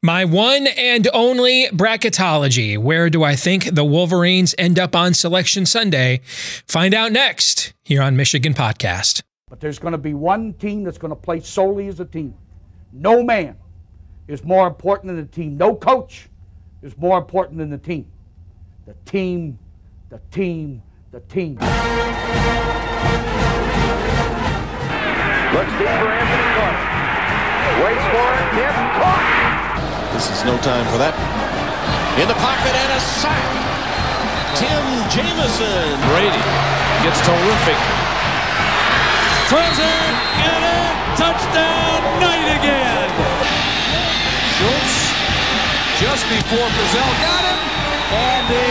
My one and only bracketology. Where do I think the Wolverines end up on Selection Sunday? Find out next here on Michigan Podcast. But there's going to be one team that's going to play solely as a team. No man is more important than the team. No coach is more important than the team. The team, the team, the team. Looks deep for Anthony Clark. Waits for it. Tip. Caught. This is no time for that. In the pocket and a sack. Tim Jamison. Brady gets terrific. Throws it and a touchdown. Knight again. Schultz just before Brazil got him. And a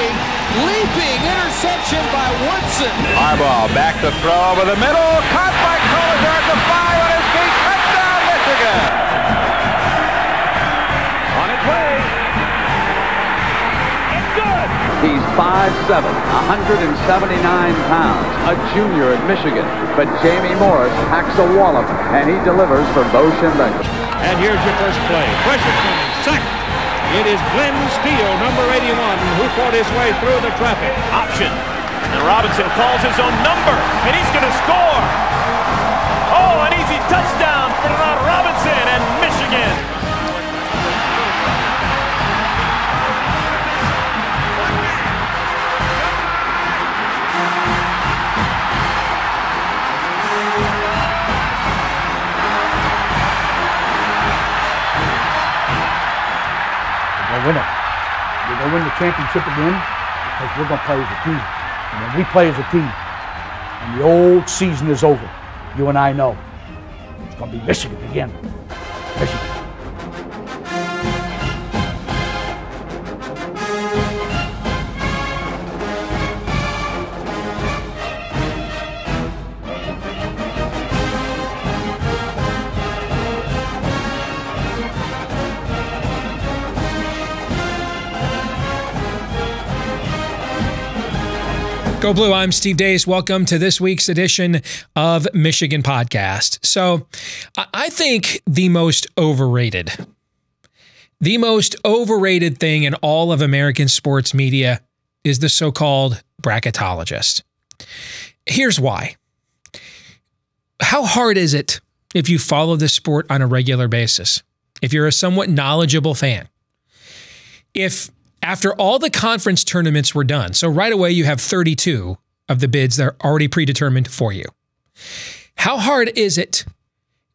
leaping interception by Woodson. Harbaugh back to throw over the middle. Caught by Collier at the 5 on his feet. Touchdown, Michigan. On its way. It's good. He's 5'7", 179 pounds, a junior at Michigan. But Jamie Morris hacks a wallop, and he delivers for Bo Schembechler. And here's your first play. Pressure coming. Sack. It is Glenn Steele, number 81, who fought his way through the traffic. Option. And Robinson calls his own number, and he's going to score. Oh, an easy touchdown for Robinson and Michigan. Win it. We're going to win the championship again because we're going to play as a team. And when we play as a team and the old season is over, you and I know it's going to be Michigan again. Michigan. Go Blue, I'm Steve Dace. Welcome to this week's edition of Michigan Podcast. So I think the most overrated thing in all of American sports media is the so-called bracketologist. Here's why. How hard is it if you follow this sport on a regular basis? If you're a somewhat knowledgeable fan? If after all the conference tournaments were done, so right away you have 32 of the bids that are already predetermined for you. How hard is it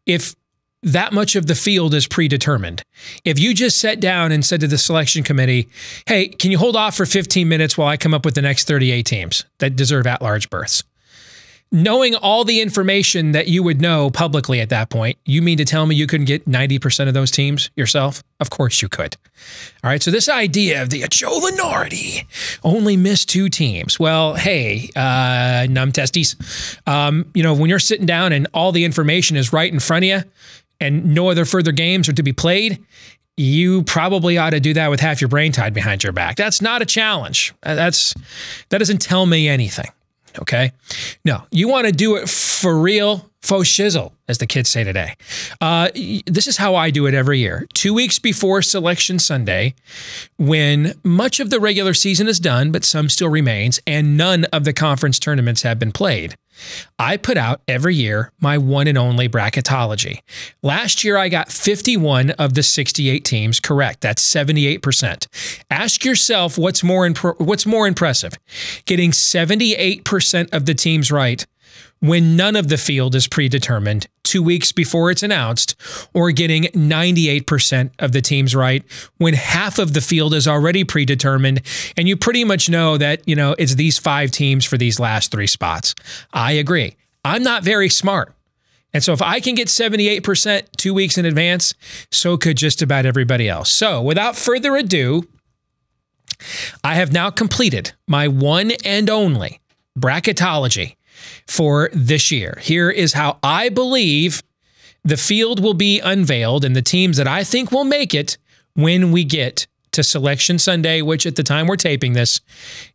if that much of the field is predetermined? If you just sat down and said to the selection committee, hey, can you hold off for 15 minutes while I come up with the next 38 teams that deserve at-large berths? Knowing all the information that you would know publicly at that point, you mean to tell me you couldn't get 90% of those teams yourself? Of course you could. All right, so this idea of the Joe Lenardi only missed 2 teams. Well, hey, numb testes. When you're sitting down and all the information is right in front of you and no other further games are to be played, you probably ought to do that with half your brain tied behind your back. That's not a challenge. That doesn't tell me anything. Okay? No, you want to do it for real, faux shizzle, as the kids say today. This is how I do it every year. 2 weeks before Selection Sunday, when much of the regular season is done, but some still remains, and none of the conference tournaments have been played, I put out every year my one and only bracketology. Last year, I got 51 of the 68 teams correct. That's 78%. Ask yourself what's more impressive, getting 78% of the teams right when none of the field is predetermined 2 weeks before it's announced, or getting 98% of the teams right when half of the field is already predetermined and you pretty much know that, it's these 5 teams for these last 3 spots. I agree. I'm not very smart. And so if I can get 78% 2 weeks in advance, so could just about everybody else. So without further ado, I have now completed my one and only bracketology for this year. Here is how I believe the field will be unveiled and the teams that I think will make it when we get to Selection Sunday, which at the time we're taping this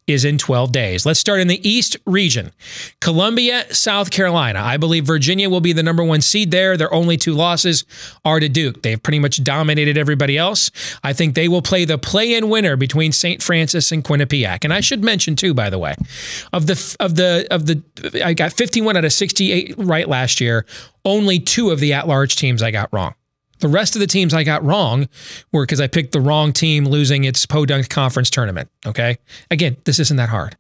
is in 12 days. Let's start in the East region. Columbia, South Carolina. I believe Virginia will be the #1 seed there. Their only 2 losses are to Duke. They've pretty much dominated everybody else. I think they will play the play-in winner between St. Francis and Quinnipiac. And I should mention too, by the way, I got 51 out of 68 right last year. Only 2 of the at-large teams I got wrong. The rest of the teams I got wrong were because I picked the wrong team losing its Podunk Conference tournament, okay? Again, this isn't that hard.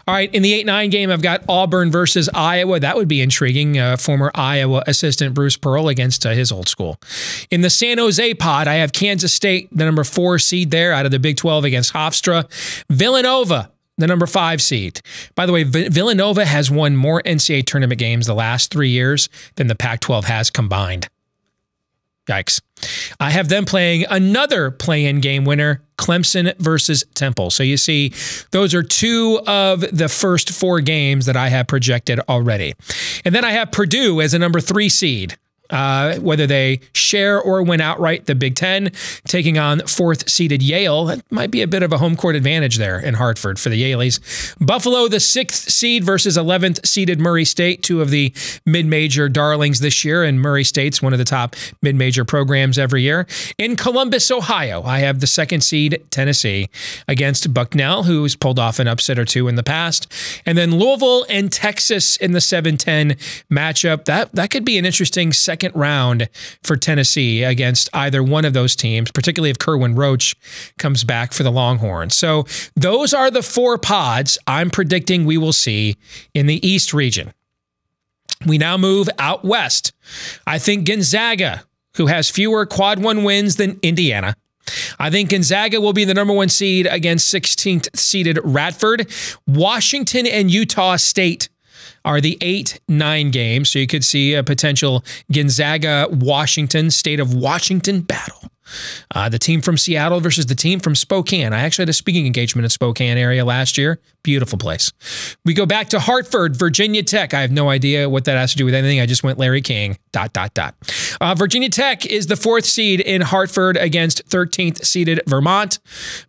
All right, in the 8-9 game, I've got Auburn versus Iowa. That would be intriguing. Former Iowa assistant Bruce Pearl against his old school. In the San Jose pod, I have Kansas State, the #4 seed there out of the Big 12 against Hofstra. Villanova, the #5 seed. By the way, Villanova has won more NCAA tournament games the last 3 years than the Pac-12 has combined. Yikes. I have them playing another play-in game winner, Clemson versus Temple. So you see, those are 2 of the first 4 games that I have projected already. And then I have Purdue as a #3 seed. Whether they share or win outright the Big Ten, taking on 4th-seeded Yale. That might be a bit of a home court advantage there in Hartford for the Yaleys. Buffalo, the 6th seed versus 11th-seeded Murray State, 2 of the mid-major darlings this year, and Murray State's one of the top mid-major programs every year. In Columbus, Ohio, I have the 2nd seed Tennessee against Bucknell, who's pulled off an upset or 2 in the past. And then Louisville and Texas in the 7-10 matchup. That could be an interesting second round for Tennessee against either one of those teams, particularly if Kerwin Roach comes back for the Longhorns. So those are the 4 pods I'm predicting we will see in the East region. We now move out west. I think Gonzaga, who has fewer quad 1 wins than Indiana, I think Gonzaga will be the #1 seed against 16th-seeded Radford. Washington and Utah State are the 8-9 game. So you could see a potential Gonzaga-Washington, State of Washington battle. The team from Seattle versus the team from Spokane. I actually had a speaking engagement in Spokane area last year. Beautiful place. We go back to Hartford, Virginia Tech. I have no idea what that has to do with anything. I just went Larry King, ... Virginia Tech is the 4th seed in Hartford against 13th-seeded Vermont.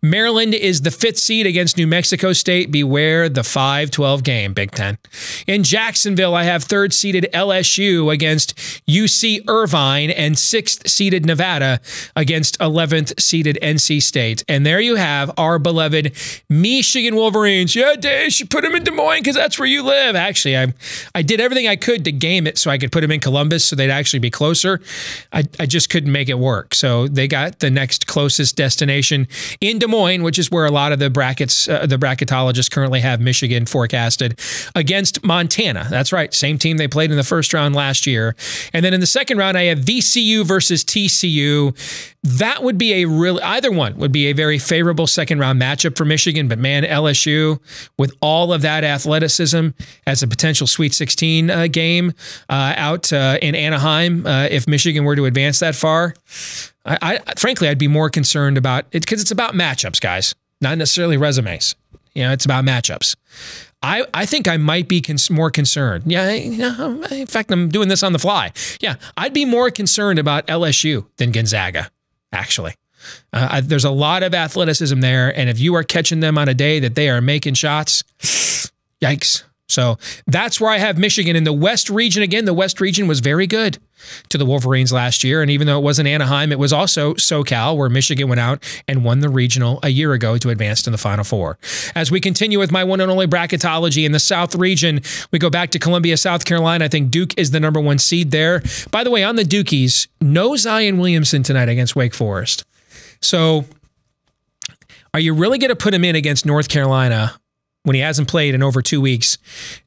Maryland is the 5th seed against New Mexico State. Beware the 5-12 game, Big Ten. In Jacksonville, I have 3rd-seeded LSU against UC Irvine and 6th-seeded Nevada against 11th-seeded NC State. And there you have our beloved Michigan Wolverines. Yeah, Dave, you put them in Des Moines because that's where you live. Actually, I did everything I could to game it so I could put them in Columbus so they'd actually be closer. I just couldn't make it work. So they got the next closest destination in Des Moines, which is where a lot of the bracketologists currently have Michigan forecasted, against Montana. That's right, same team they played in the first round last year. And then in the second round, I have VCU versus TCU. That would be either one would be a very favorable second round matchup for Michigan. But man, LSU, with all of that athleticism as a potential Sweet 16 game out in Anaheim, if Michigan were to advance that far, frankly, I'd be more concerned about it because it's about matchups, guys, not necessarily resumes. You know, it's about matchups. I think I might be more concerned. Yeah, in fact, I'm doing this on the fly. Yeah, I'd be more concerned about LSU than Gonzaga, actually. There's a lot of athleticism there, and if you are catching them on a day that they are making shots, yikes. So that's where I have Michigan. In the West region, again, the West region was very good to the Wolverines last year. And even though it wasn't Anaheim, it was also SoCal, where Michigan went out and won the regional a year ago to advance to the Final Four. As we continue with my one and only bracketology in the South region, we go back to Columbia, South Carolina. I think Duke is the #1 seed there. By the way, on the Dukies, no Zion Williamson tonight against Wake Forest. So are you really going to put him in against North Carolina when he hasn't played in over 2 weeks?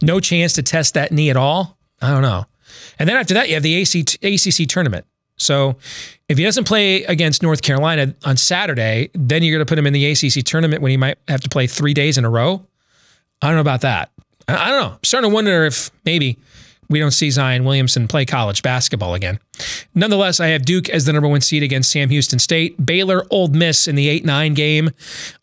No chance to test that knee at all? I don't know. And then after that, you have the ACC tournament. So if he doesn't play against North Carolina on Saturday, then you're going to put him in the ACC tournament when he might have to play 3 days in a row? I don't know about that. I don't know. I'm starting to wonder if maybe we don't see Zion Williamson play college basketball again. Nonetheless, I have Duke as the number 1 seed against Sam Houston State. Baylor, Old Miss in the 8-9 game.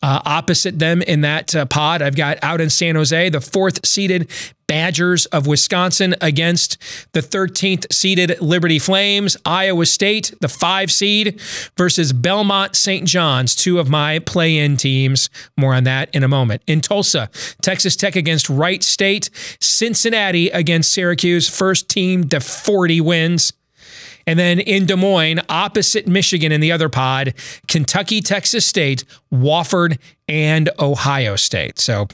Opposite them in that pod, I've got out in San Jose, the 4th seeded Badgers of Wisconsin against the 13th seeded Liberty Flames. Iowa State, the 5 seed, versus Belmont St. John's, 2 of my play-in teams. More on that in a moment. In Tulsa, Texas Tech against Wright State. Cincinnati against Syracuse, first team to 40 wins. And then in Des Moines, opposite Michigan in the other pod, Kentucky, Texas State, Wofford, and Ohio State. So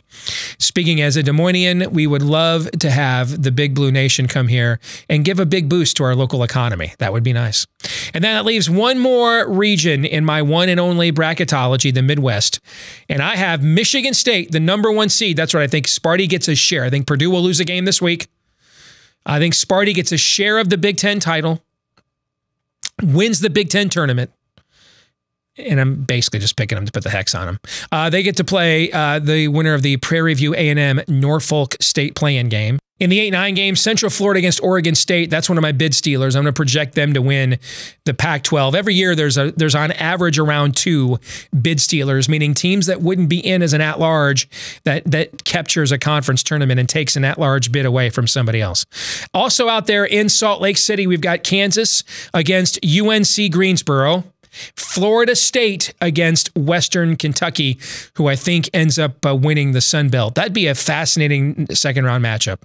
speaking as a Des Moinean, we would love to have the Big Blue Nation come here and give a big boost to our local economy. That would be nice. And then that leaves one more region in my one and only bracketology, the Midwest. And I have Michigan State, the number 1 seed. That's right. I think Sparty gets a share. I think Purdue will lose a game this week. I think Sparty gets a share of the Big Ten title, wins the Big Ten tournament, and I'm basically just picking them to put the hex on them. They get to play the winner of the Prairie View A&M Norfolk State play-in game. In the 8-9 game, Central Florida against Oregon State, that's one of my bid stealers. I'm going to project them to win the Pac-12. Every year there's on average around 2 bid stealers, meaning teams that wouldn't be in as an at-large that captures a conference tournament and takes an at-large bid away from somebody else. Also out there in Salt Lake City, we've got Kansas against UNC Greensboro. Florida State against Western Kentucky, who I think ends up winning the Sun Belt. That'd be a fascinating second-round matchup.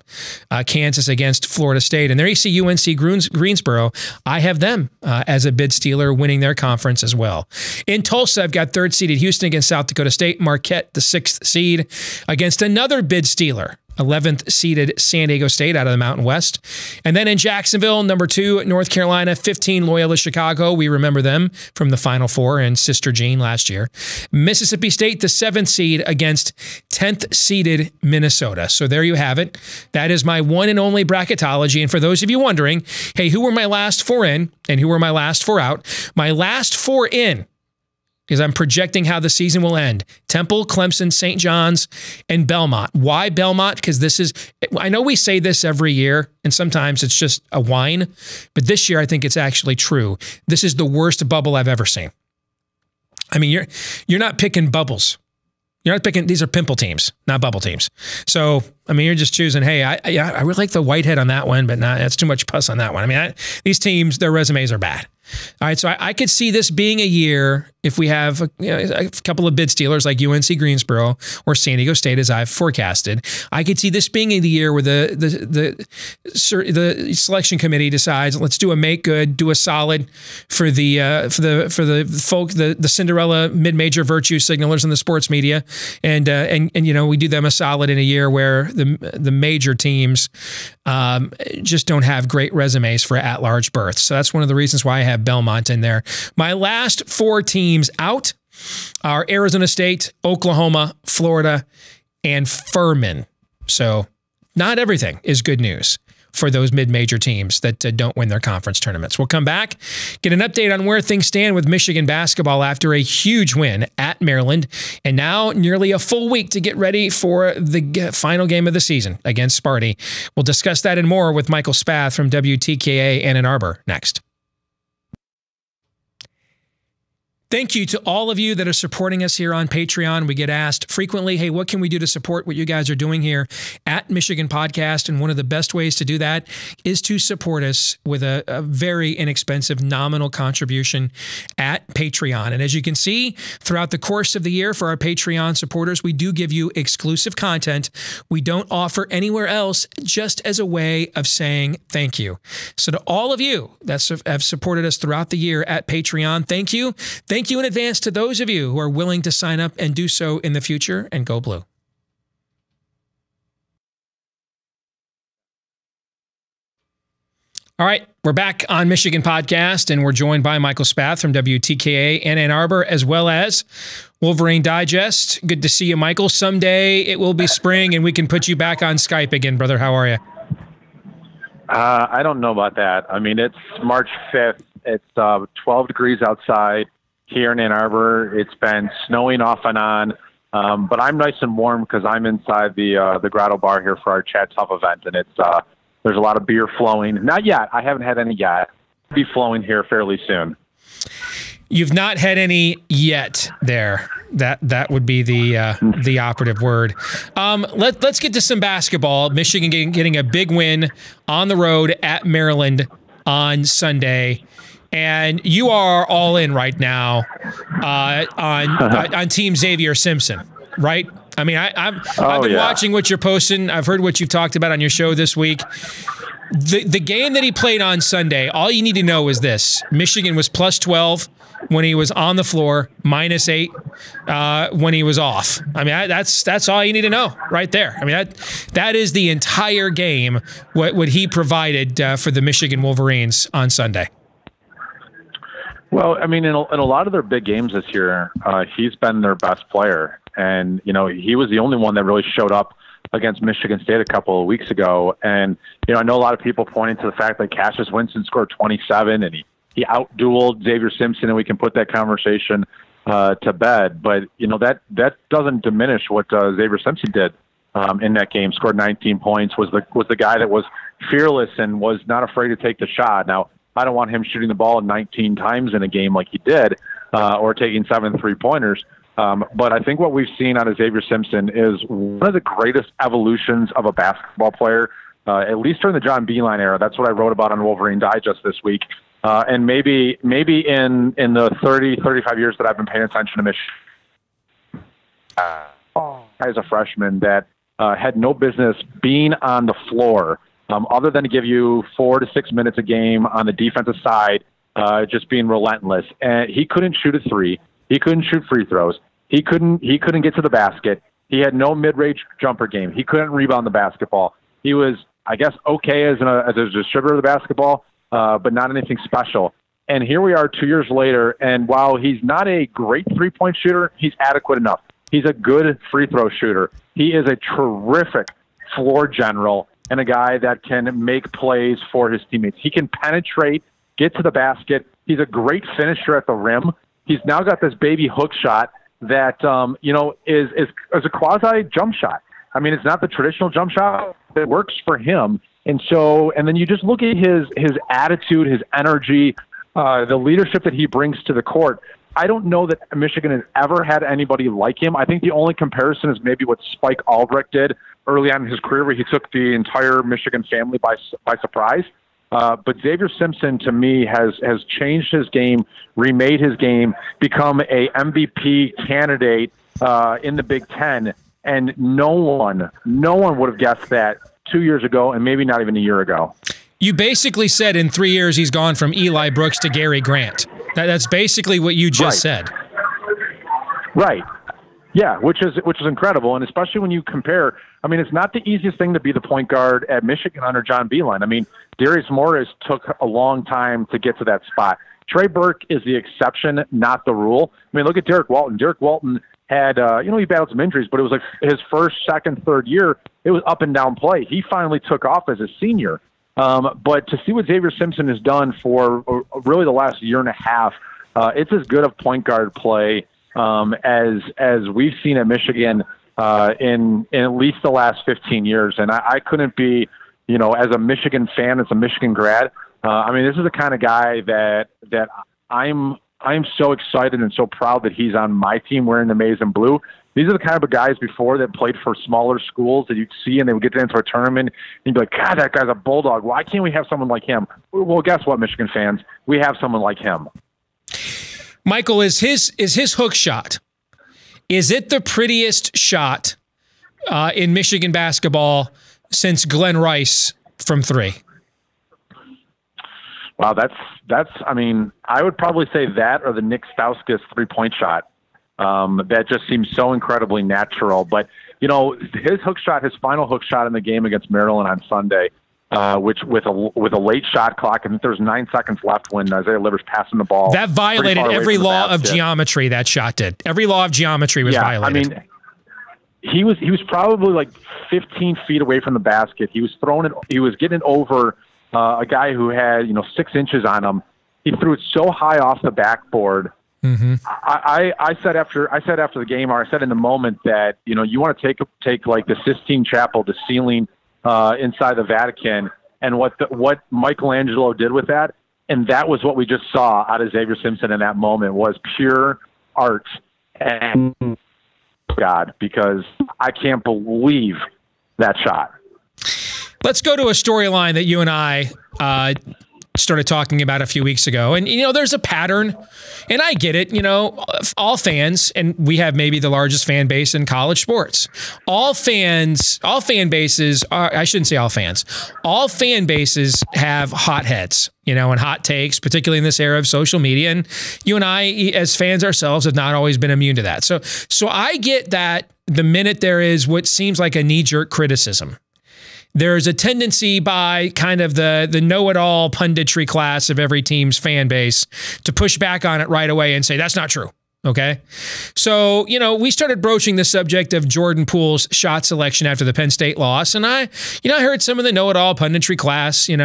Kansas against Florida State. And there you see UNC Greensboro. I have them as a bid stealer winning their conference as well. In Tulsa, I've got 3rd-seeded Houston against South Dakota State. Marquette, the 6th seed, against another bid stealer, 11th seeded San Diego State out of the Mountain West. And then in Jacksonville, number 2, North Carolina, 15, Loyola Chicago. We remember them from the Final Four and Sister Jean last year. Mississippi State, the 7th seed against 10th seeded Minnesota. So there you have it. That is my one and only bracketology. And for those of you wondering, hey, who were my last 4 in and who were my last 4 out? My last 4 in, because I'm projecting how the season will end: Temple, Clemson, St. John's, and Belmont. Why Belmont? Because this is, I know we say this every year, and sometimes it's just a whine, but this year I think it's actually true. This is the worst bubble I've ever seen. I mean, you're not picking bubbles. You're not picking, these are pimple teams, not bubble teams. So, I mean, you're just choosing, hey, I really like the Whitehead on that one, but that's too much pus on that one. I mean, these teams, their resumes are bad. All right, so I could see this being a year, if we have a couple of bid stealers like UNC Greensboro or San Diego State, as I've forecasted, I could see this being the year where the selection committee decides, let's do a make good, do a solid for the folk, the Cinderella mid-major virtue signalers in the sports media, and we do them a solid in a year where the major teams just don't have great resumes for at-large berths. So that's one of the reasons why I have Belmont in there. My last 4 teams out are Arizona State, Oklahoma, Florida, and Furman. So not everything is good news for those mid-major teams that don't win their conference tournaments. We'll come back, get an update on where things stand with Michigan basketball after a huge win at Maryland, and now nearly a full week to get ready for the final game of the season against Sparty. We'll discuss that and more with Michael Spath from WTKA Ann Arbor next. Thank you to all of you that are supporting us here on Patreon. We get asked frequently, hey, what can we do to support what you guys are doing here at Michigan Podcast? And one of the best ways to do that is to support us with a very inexpensive nominal contribution at Patreon. And as you can see, throughout the course of the year for our Patreon supporters, we do give you exclusive content we don't offer anywhere else, just as a way of saying thank you. So to all of you that have supported us throughout the year at Patreon, thank you. Thank you in advance to those of you who are willing to sign up and do so in the future, and go blue. All right, we're back on Michigan Podcast, and we're joined by Michael Spath from WTKA in Ann Arbor, as well as Wolverine Digest. Good to see you, Michael. Someday it will be spring, and we can put you back on Skype again, brother. How are you? I don't know about that. I mean, it's March 5th. It's 12 degrees outside. Here in Ann Arbor, it's been snowing off and on, but I'm nice and warm because I'm inside the Grotto Bar here for our Chat Tough event, and it's there's a lot of beer flowing. Not yet. I haven't had any yet, be flowing here fairly soon. You've not had any yet there. That would be the operative word. Let's get to some basketball. Michigan getting a big win on the road at Maryland on Sunday. And you are all in right now on Team Xavier Simpson, right? I mean, I've been watching what you're posting. I've heard what you've talked about on your show this week. The game that he played on Sunday, all you need to know is this. Michigan was plus 12 when he was on the floor, minus 8 when he was off. I mean, that's all you need to know right there. I mean, that is the entire game, what he provided for the Michigan Wolverines on Sunday. Well, I mean, in a lot of their big games this year, he's been their best player. And, he was the only one that really showed up against Michigan State a couple of weeks ago. And, I know a lot of people pointing to the fact that Cassius Winston scored 27 and he out-dueled Xavier Simpson, and we can put that conversation to bed. But, that doesn't diminish what Xavier Simpson did in that game. Scored 19 points, was the guy that was fearless and was not afraid to take the shot. Now, I don't want him shooting the ball 19 times in a game like he did or taking 7 3-pointers. But I think what we've seen out of Xavier Simpson is one of the greatest evolutions of a basketball player, at least during the John Beilein era. That's what I wrote about on Wolverine Digest this week. And maybe in the 35 years that I've been paying attention to Michigan, as a freshman that had no business being on the floor, other than to give you 4 to 6 minutes a game on the defensive side, just being relentless. And he couldn't shoot a three. He couldn't shoot free throws. He couldn't get to the basket. He had no mid-range jumper game. He couldn't rebound the basketball. He was, I guess, okay as a distributor of the basketball, but not anything special. And here we are 2 years later, and while he's not a great three-point shooter, he's adequate enough. He's a good free throw shooter. He is a terrific floor general and a guy that can make plays for his teammates. He can penetrate, get to the basket. He's a great finisher at the rim. He's now got this baby hook shot that, is a quasi jump shot. I mean, it's not the traditional jump shot that works for him. And then you just look at his attitude, his energy, the leadership that he brings to the court. I don't know that Michigan has ever had anybody like him. I think the only comparison is maybe what Spike Aldrich did early on in his career, where he took the entire Michigan family by surprise. But Xavier Simpson, to me, has changed his game, remade his game, become a MVP candidate in the Big Ten, and no one would have guessed that 2 years ago, and maybe not even a year ago. You basically said in 3 years he's gone from Eli Brooks to Gary Grant. That's basically what you just said. Right. Yeah, which is incredible, and especially when you compare. I mean, it's not the easiest thing to be the point guard at Michigan under John Beilein. I mean, Darius Morris took a long time to get to that spot. Trey Burke is the exception, not the rule. I mean, look at Derek Walton. Derek Walton had, he battled some injuries, but it was like his first, second, third year, it was up and down play. He finally took off as a senior. But to see what Xavier Simpson has done for really the last year and a half, it's as good of point guard play as we've seen at Michigan in at least the last 15 years. And I couldn't be, as a Michigan fan, as a Michigan grad, I mean, this is the kind of guy that I'm so excited and so proud that he's on my team wearing the maize and blue. These are the kind of guys before that played for smaller schools that you'd see and they would get into a tournament and you'd be like, God, that guy's a bulldog. Why can't we have someone like him? Well, guess what, Michigan fans? We have someone like him. Michael, is his hook shot, is it the prettiest shot in Michigan basketball since Glenn Rice from three? Wow, that's. I mean, I would probably say that or the Nick Stauskas 3-point shot. That just seems so incredibly natural. But his hook shot, his final hook shot in the game against Maryland on Sunday, which with a late shot clock, I think there was 9 seconds left when Isaiah Livers passing the ball. That violated every law of geometry. That shot did. Every law of geometry was violated. I mean, he was probably like 15 feet away from the basket. He was throwing it. He was getting it over a guy who had 6 inches on him. He threw it so high off the backboard. Mm-hmm. I said after the game, or I said in the moment that you want to take like the Sistine Chapel, the ceiling inside the Vatican, and what Michelangelo did with that. And that was what we just saw out of Xavier Simpson in that moment, was pure art. And God, because I can't believe that shot. Let's go to a storyline that you and I started talking about a few weeks ago. And, there's a pattern, and I get it. All fans, and we have maybe the largest fan base in college sports. All fan bases are, I shouldn't say all fans, all fan bases have hotheads, and hot takes, particularly in this era of social media. And you and I, as fans ourselves, have not always been immune to that. So I get that the minute there is what seems like a knee-jerk criticism, there's a tendency by kind of the know-it-all punditry class of every team's fan base to push back on it right away and say, that's not true. Okay. So, we started broaching the subject of Jordan Poole's shot selection after the Penn State loss. And I heard some of the know-it-all punditry class, and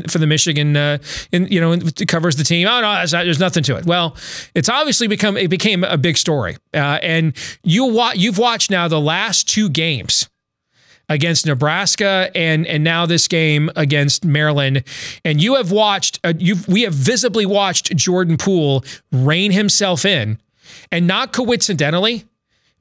for the Michigan, covers the team. Oh, no, there's nothing to it. Well, it's obviously became a big story. And you've watched now the last two games against Nebraska and now this game against Maryland. And you have watched, we have visibly watched Jordan Poole rein himself in. And not coincidentally,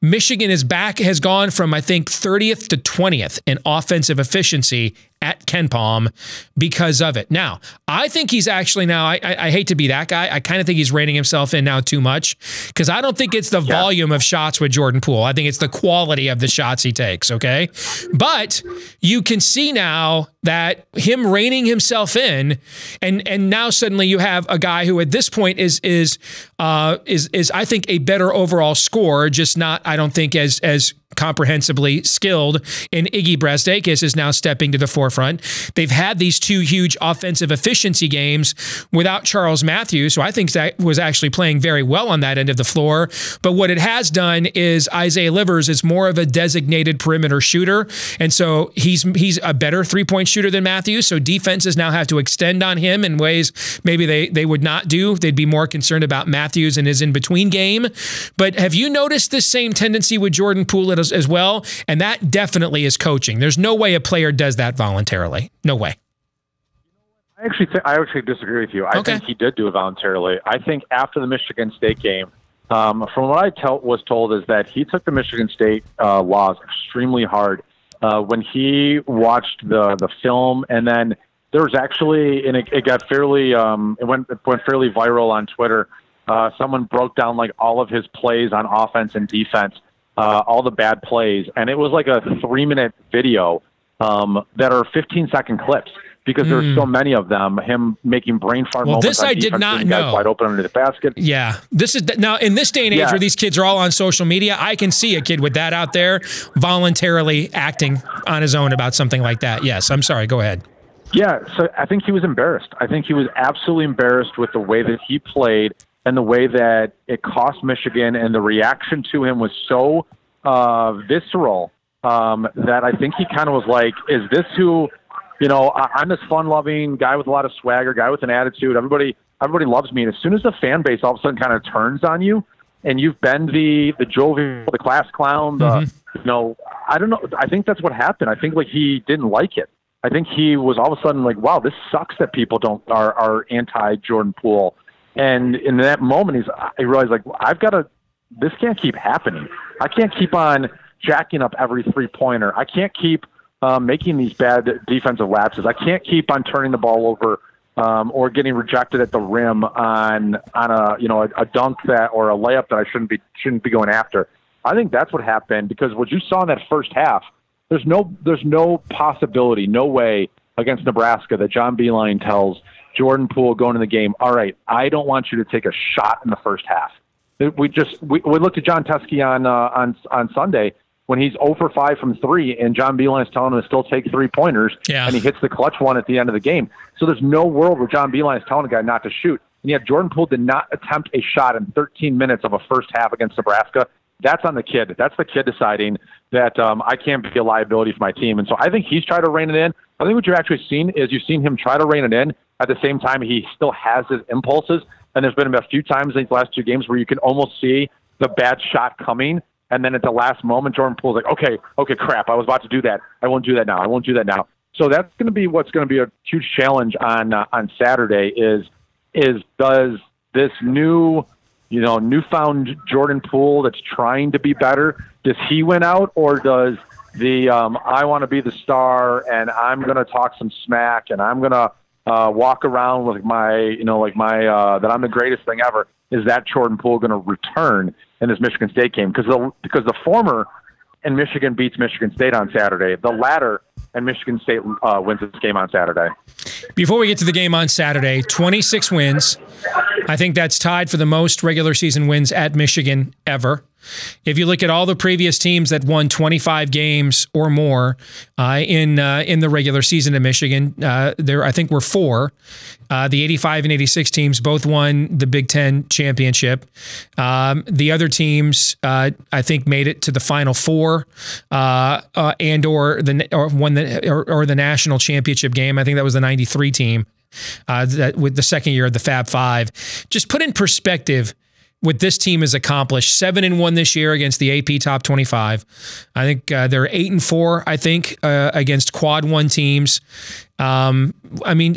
Michigan has gone from, I think, 30th to 20th in offensive efficiency at KenPom because of it. Now, I think he's actually now, I hate to be that guy. I kind of think he's reining himself in now too much, because I don't think it's the volume of shots with Jordan Poole. I think it's the quality of the shots he takes, okay? But you can see now that him reining himself in, and now suddenly you have a guy who at this point is I think a better overall scorer, just not, I don't think as comprehensively skilled, and Iggy Brasdeikis is now stepping to the forefront. They've had these two huge offensive efficiency games without Charles Matthews, so I think that was actually playing very well on that end of the floor. But what it has done is Isaiah Livers is more of a designated perimeter shooter, and so he's a better three-point shooter than Matthews, so defenses now have to extend on him in ways maybe they would not do. They'd be more concerned about Matthews and his in-between game. But have you noticed this same tendency with Jordan Poole as well? And that definitely is coaching. There's no way a player does that voluntarily. No way. I actually disagree with you. I think he did do it voluntarily. I think after the Michigan State game, from what I was told, is that he took the Michigan State loss extremely hard when he watched the film, and then there was actually, and it got fairly, it went fairly viral on Twitter. Someone broke down like all of his plays on offense and defense, all the bad plays, and it was like a 3-minute video that are 15-second clips, because there's so many of them, him making brain fart moments. This I did not know. Wide open under the basket. Yeah. This is now in this day and age where these kids are all on social media, I can see a kid with that out there voluntarily acting on his own about something like that. Yes. I'm sorry. Go ahead. Yeah. So I think he was embarrassed. I think he was absolutely embarrassed with the way that he played and the way that it cost Michigan, and the reaction to him was so visceral that I think he kind of was like, is this who, I'm this fun-loving guy with a lot of swagger, guy with an attitude. Everybody loves me. And as soon as the fan base all of a sudden kind of turns on you, and you've been the jovial, the class clown, I don't know. I think that's what happened. I think like he didn't like it. I think he was all of a sudden like, wow, this sucks that people are anti-Jordan Poole. And in that moment, he realized, like, this can't keep happening. I can't keep on jacking up every three-pointer. I can't keep making these bad defensive lapses. I can't keep on turning the ball over or getting rejected at the rim on a dunk or a layup that I shouldn't be going after. I think that's what happened, because what you saw in that first half, there's no possibility, no way against Nebraska that John Beilein tells Jordan Poole going in the game, all right, I don't want you to take a shot in the first half. We looked at John Teske on Sunday when he's 0 for 5 from 3, and John Beilein's telling him to still take 3-pointers, and he hits the clutch one at the end of the game. So there's no world where John Beilein is telling a guy not to shoot. And yet Jordan Poole did not attempt a shot in 13 minutes of a first half against Nebraska. That's on the kid. That's the kid deciding that I can't be a liability for my team. And so I think he's tried to rein it in. I think what you've actually seen is you've seen him try to rein it in. At the same time, he still has his impulses. And there's been a few times in these last two games where you can almost see the bad shot coming. And then at the last moment, Jordan Poole's like, okay, crap, I was about to do that. I won't do that now. So that's going to be what's going to be a huge challenge on Saturday is does this newfound Jordan Poole that's trying to be better, does he win out, or does the I want to be the star and I'm going to talk some smack and I'm going to walk around with my that I'm the greatest thing ever, is that Jordan Poole going to return in this Michigan State game? Because the former and Michigan beats Michigan State on Saturday. The latter and Michigan State wins this game on Saturday. Before we get to the game on Saturday, 26 wins. I think that's tied for the most regular season wins at Michigan ever. If you look at all the previous teams that won 25 games or more in the regular season at Michigan, there I think were 4. The 85 and 86 teams both won the Big Ten championship. The other teams, I think, made it to the Final Four or won the national championship game. I think that was the 93 team with the second year of the Fab Five. Just put in perspective what this team has accomplished. 7-1 this year against the AP Top 25. I think they're 8-4, I think, against Quad 1 teams. I mean,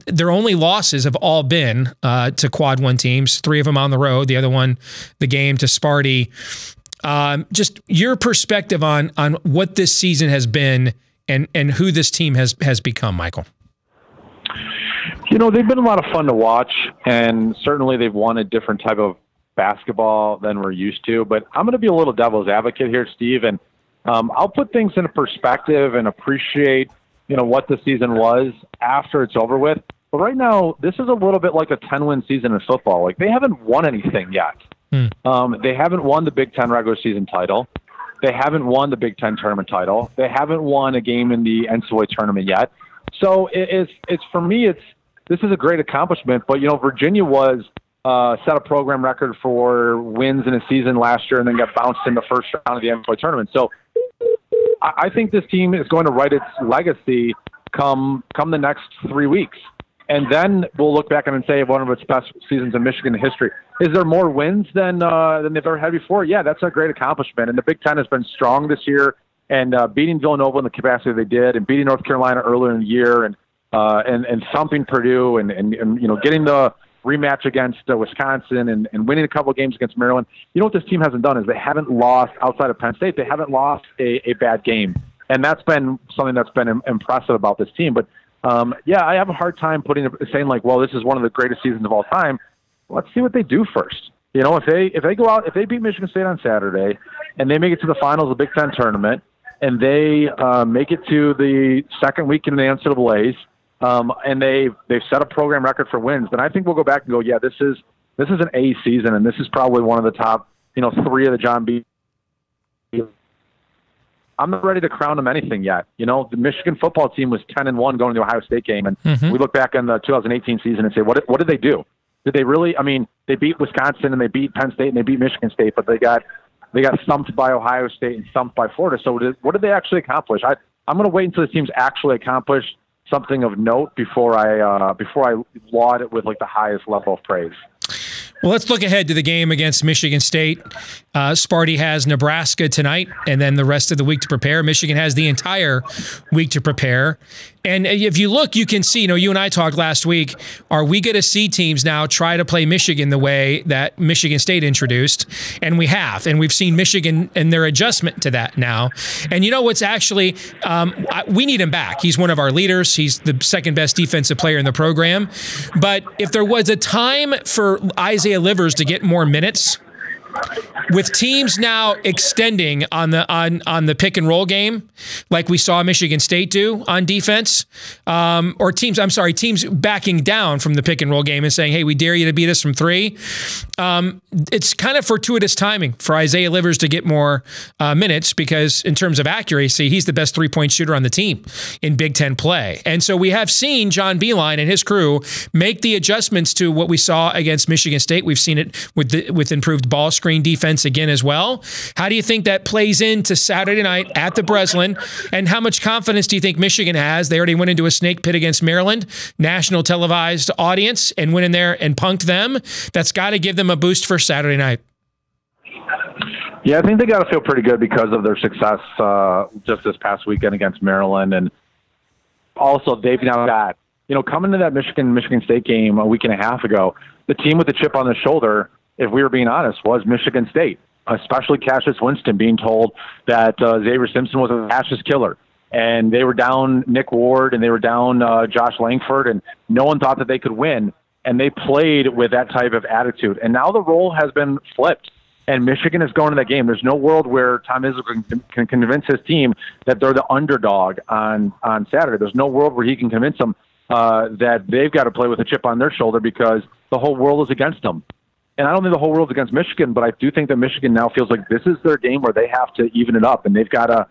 their only losses have all been to Quad 1 teams, 3 of them on the road, the other one, the game to Sparty. Just your perspective on what this season has been and who this team has become, Michael. You know, they've been a lot of fun to watch, and certainly they've won a different type of basketball than we're used to. But I'm going to be a little devil's advocate here, Steve, and I'll put things into perspective and appreciate, what the season was after it's over with. But right now, this is a little bit like a 10-win season in football. Like, they haven't won anything yet. They haven't won the Big Ten regular season title. They haven't won the Big Ten tournament title. They haven't won a game in the NCAA tournament yet. So it's for me, this is a great accomplishment. But, Virginia was set a program record for wins in a season last year and then got bounced in the first round of the NCAA tournament. So I think this team is going to write its legacy come the next 3 weeks. And then we'll look back and say one of its best seasons in Michigan history. Is there more wins than they've ever had before? Yeah, that's a great accomplishment. And the Big Ten has been strong this year, and beating Villanova in the capacity they did, and beating North Carolina earlier in the year, and thumping Purdue, and getting the rematch against Wisconsin and winning a couple of games against Maryland. What this team hasn't done is they haven't lost outside of Penn State. They haven't lost a bad game. And that's been something that's been impressive about this team. But, I have a hard time saying like, well, this is one of the greatest seasons of all time. Let's see what they do first. If they go out, if they beat Michigan State on Saturday and they make it to the finals of the Big Ten tournament and they make it to the second week in the NCAAs, and they've set a program record for wins, then I think we'll go back and go, yeah, this is an A season, and this is probably one of the top, 3 of the John B. I'm not ready to crown them anything yet. The Michigan football team was 10-1 going to the Ohio State game, and we look back on the 2018 season and say, what did they do? Did they really? I mean, they beat Wisconsin and they beat Penn State and they beat Michigan State, but they got thumped by Ohio State and thumped by Florida. So what did they actually accomplish? I'm going to wait until the teams actually accomplish something of note before I laud it with like the highest level of praise. Well, let's look ahead to the game against Michigan State. Sparty has Nebraska tonight and then the rest of the week to prepare. Michigan has the entire week to prepare. And if you look, you can see, you and I talked last week, are we going to see teams now try to play Michigan the way that Michigan State introduced? And we have. And we've seen Michigan and their adjustment to that now. And what's actually, we need him back. He's one of our leaders. He's the second best defensive player in the program. But if there was a time for Isaiah Livers to get more minutes, with teams now extending on the pick and roll game, like we saw Michigan State do on defense, or teams backing down from the pick and roll game and saying, hey, we dare you to beat us from 3. It's kind of fortuitous timing for Isaiah Livers to get more minutes because in terms of accuracy, he's the best 3-point shooter on the team in Big Ten play. And so we have seen John Beilein and his crew make the adjustments to what we saw against Michigan State. We've seen it with improved ball screen defense again as well. How do you think that plays into Saturday night at the Breslin? And how much confidence do you think Michigan has? They already went into a snake pit against Maryland, national televised audience, and went in there and punked them. That's got to give them a boost for Saturday night. Yeah, I think they got to feel pretty good because of their success just this past weekend against Maryland. And also they've now got, coming to that Michigan State game a week and a half ago, the team with the chip on the shoulder, if we were being honest, was Michigan State, especially Cassius Winston being told that Xavier Simpson was a Cassius killer. And they were down Nick Ward and they were down Josh Langford, and no one thought that they could win. And they played with that type of attitude. And now the role has been flipped, and Michigan is going to that game. There's no world where Tom Izzo can convince his team that they're the underdog on Saturday. There's no world where he can convince them that they've got to play with a chip on their shoulder because the whole world is against them. And I don't think the whole world's against Michigan, but I do think that Michigan now feels like this is their game where they have to even it up, and they've got to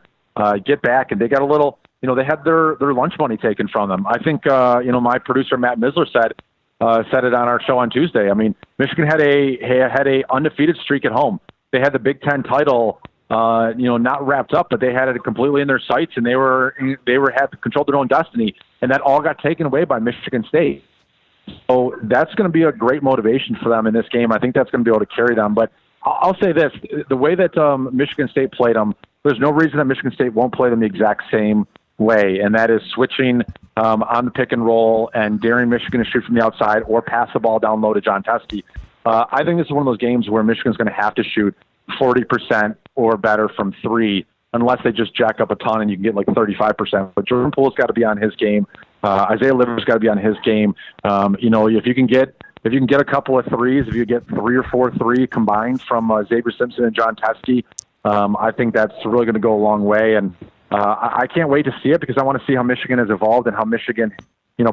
get back, and they got a little, they had their lunch money taken from them. I think, my producer Matt Misler said it on our show on Tuesday. I mean, Michigan had a undefeated streak at home. They had the Big Ten title, not wrapped up, but they had it completely in their sights, and they had controlled their own destiny, and that all got taken away by Michigan State. So that's going to be a great motivation for them in this game. I think that's going to be able to carry them. But I'll say this: the way that Michigan State played them, there's no reason that Michigan State won't play them the exact same way, and that is switching on the pick and roll and daring Michigan to shoot from the outside or pass the ball down low to John Teskey. I think this is one of those games where Michigan's going to have to shoot 40% or better from three, unless they just jack up a ton and you can get like 35%. But Jordan Poole's got to be on his game. Isaiah Liver's got to be on his game. If you can get a couple of threes, if you get 3 or 4 3 combined from Xavier Simpson and John Teskey, I think that's really going to go a long way. And I can't wait to see it because I want to see how Michigan has evolved and how Michigan,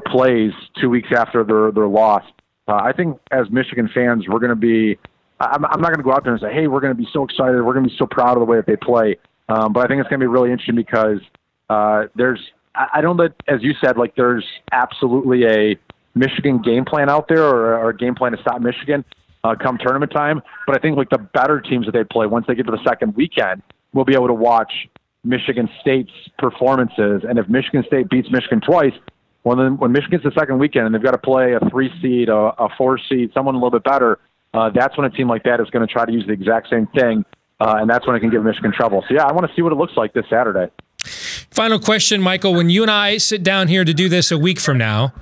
plays 2 weeks after their loss. I think as Michigan fans, we're going to be. I'm not going to go out there and say, "Hey, we're going to be so excited. We're going to be so proud of the way that they play." But I think it's going to be really interesting because I don't know, as you said, like there's absolutely a Michigan game plan out there or a game plan to stop Michigan come tournament time. But I think like the better teams that they play, once they get to the second weekend, we'll be able to watch Michigan State's performances. And if Michigan State beats Michigan twice, well, then when Michigan's the second weekend and they've got to play a 3 seed, a 4 seed, someone a little bit better, that's when a team like that is going to try to use the exact same thing. And that's when it can give Michigan trouble. So, yeah, I want to see what it looks like this Saturday. Final question, Michael. When you and I sit down here to do this a week from now,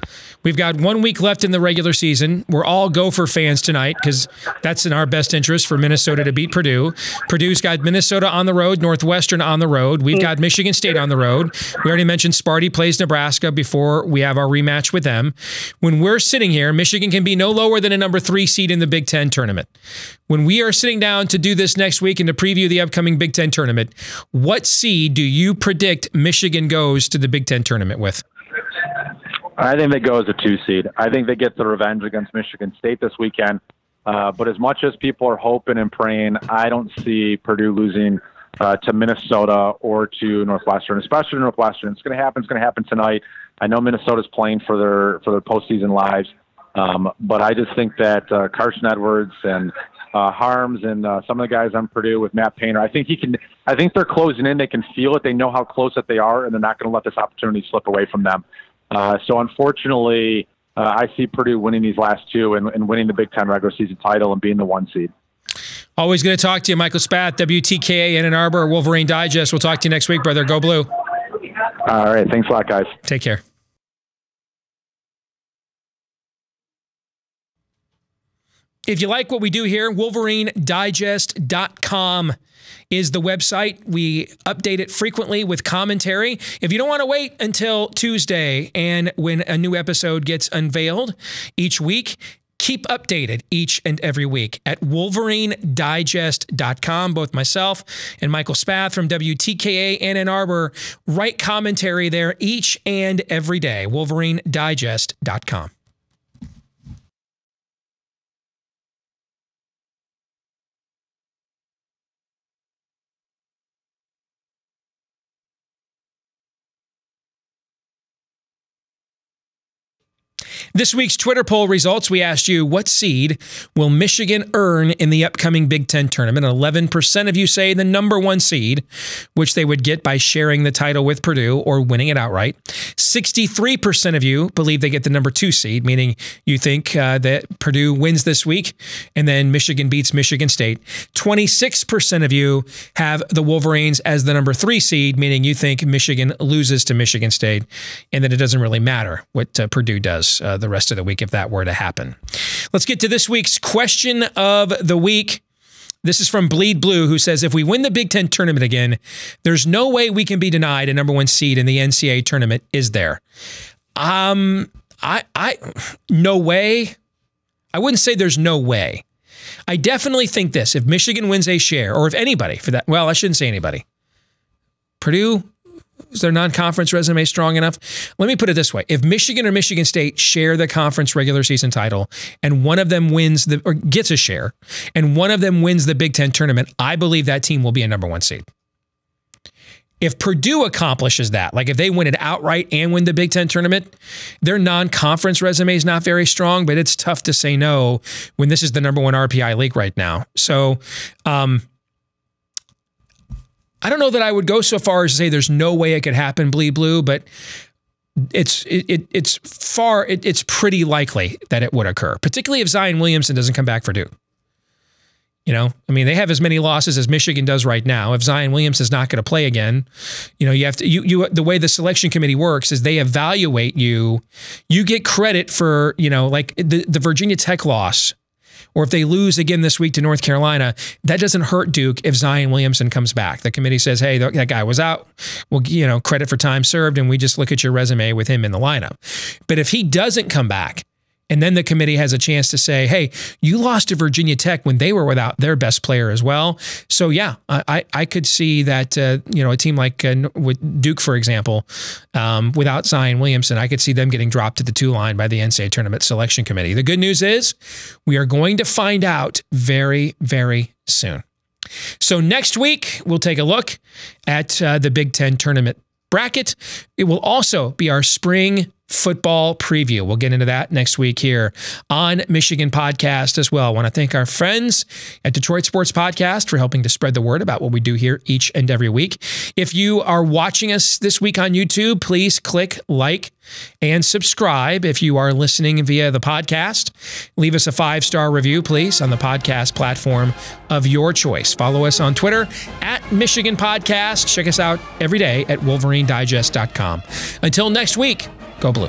we've got 1 week left in the regular season. We're all Gopher fans tonight because that's in our best interest for Minnesota to beat Purdue. Purdue's got Minnesota on the road, Northwestern on the road. We've got Michigan State on the road. We already mentioned Sparty plays Nebraska before we have our rematch with them. When we're sitting here, Michigan can be no lower than a number 3 seed in the Big Ten tournament. When we are sitting down to do this next week and to preview the upcoming Big Ten tournament, what seed do you predict Michigan goes to the Big Ten tournament with? I think they go as a 2 seed. I think they get the revenge against Michigan State this weekend. But as much as people are hoping and praying, I don't see Purdue losing to Minnesota or to Northwestern, especially Northwestern. It's going to happen. It's going to happen tonight. I know Minnesota's playing for their postseason lives. But I just think that Carson Edwards and Harms and some of the guys on Purdue with Matt Painter, I think they're closing in. They can feel it. They know how close that they are, and they're not going to let this opportunity slip away from them. So unfortunately, I see Purdue winning these last 2 and winning the Big Ten regular season title and being the 1 seed. Always good to talk to you, Michael Spath, WTKA Ann Arbor, Wolverine Digest. We'll talk to you next week, brother. Go Blue. All right. Thanks a lot, guys. Take care. If you like what we do here, WolverineDigest.com is the website. We update it frequently with commentary. If you don't want to wait until Tuesday and when a new episode gets unveiled each week, keep updated each and every week at WolverineDigest.com. Both myself and Michael Spath from WTKA and Ann Arbor write commentary there each and every day. WolverineDigest.com. This week's Twitter poll results, we asked you, what seed will Michigan earn in the upcoming Big Ten tournament? 11% of you say the number 1 seed, which they would get by sharing the title with Purdue or winning it outright. 63% of you believe they get the number 2 seed, meaning you think that Purdue wins this week and then Michigan beats Michigan State. 26% of you have the Wolverines as the number 3 seed, meaning you think Michigan loses to Michigan State and that it doesn't really matter what Purdue does the rest of the week if that were to happen. Let's get to this week's question of the week. This is from Bleed Blue, who says, if we win the Big Ten tournament again, there's no way we can be denied a number 1 seed in the NCAA tournament, is there? No way. I wouldn't say there's no way. I definitely think this. If Michigan wins a share, or if anybody for that, well, I shouldn't say anybody. Purdue, is their non-conference resume strong enough? Let me put it this way. If Michigan or Michigan State share the conference regular season title and one of them wins or gets a share and one of them wins the Big Ten tournament, I believe that team will be a number 1 seed. If Purdue accomplishes that, like if they win it outright and win the Big Ten tournament, their non-conference resume is not very strong, but it's tough to say no when this is the number 1 RPI league right now. So, I don't know that I would go so far as to say there's no way it could happen, Bleed Blue, but it's pretty likely that it would occur, particularly if Zion Williamson doesn't come back for Duke. You know, I mean, they have as many losses as Michigan does right now. If Zion Williamson is not going to play again, you know, you have to, the way the selection committee works is they evaluate you. You get credit for, you know, like the Virginia Tech loss, or if they lose again this week to North Carolina, that doesn't hurt Duke if Zion Williamson comes back. The committee says, hey, that guy was out. Well, you know, credit for time served, and we just look at your resume with him in the lineup. But if he doesn't come back, and then the committee has a chance to say, hey, you lost to Virginia Tech when they were without their best player as well. So, yeah, I could see that, you know, a team like with Duke, for example, without Zion Williamson, I could see them getting dropped to the 2 line by the NCAA Tournament Selection Committee. The good news is we are going to find out very, very soon. So next week, we'll take a look at the Big Ten Tournament bracket. It will also be our spring football preview. We'll get into that next week here on Michigan Podcast as well. I want to thank our friends at Detroit Sports Podcast for helping to spread the word about what we do here each and every week. If you are watching us this week on YouTube, please click like and subscribe. If you are listening via the podcast, leave us a 5-star review, please, on the podcast platform of your choice. Follow us on Twitter at Michigan Podcast. Check us out every day at WolverineDigest.com. Until next week, go Blue.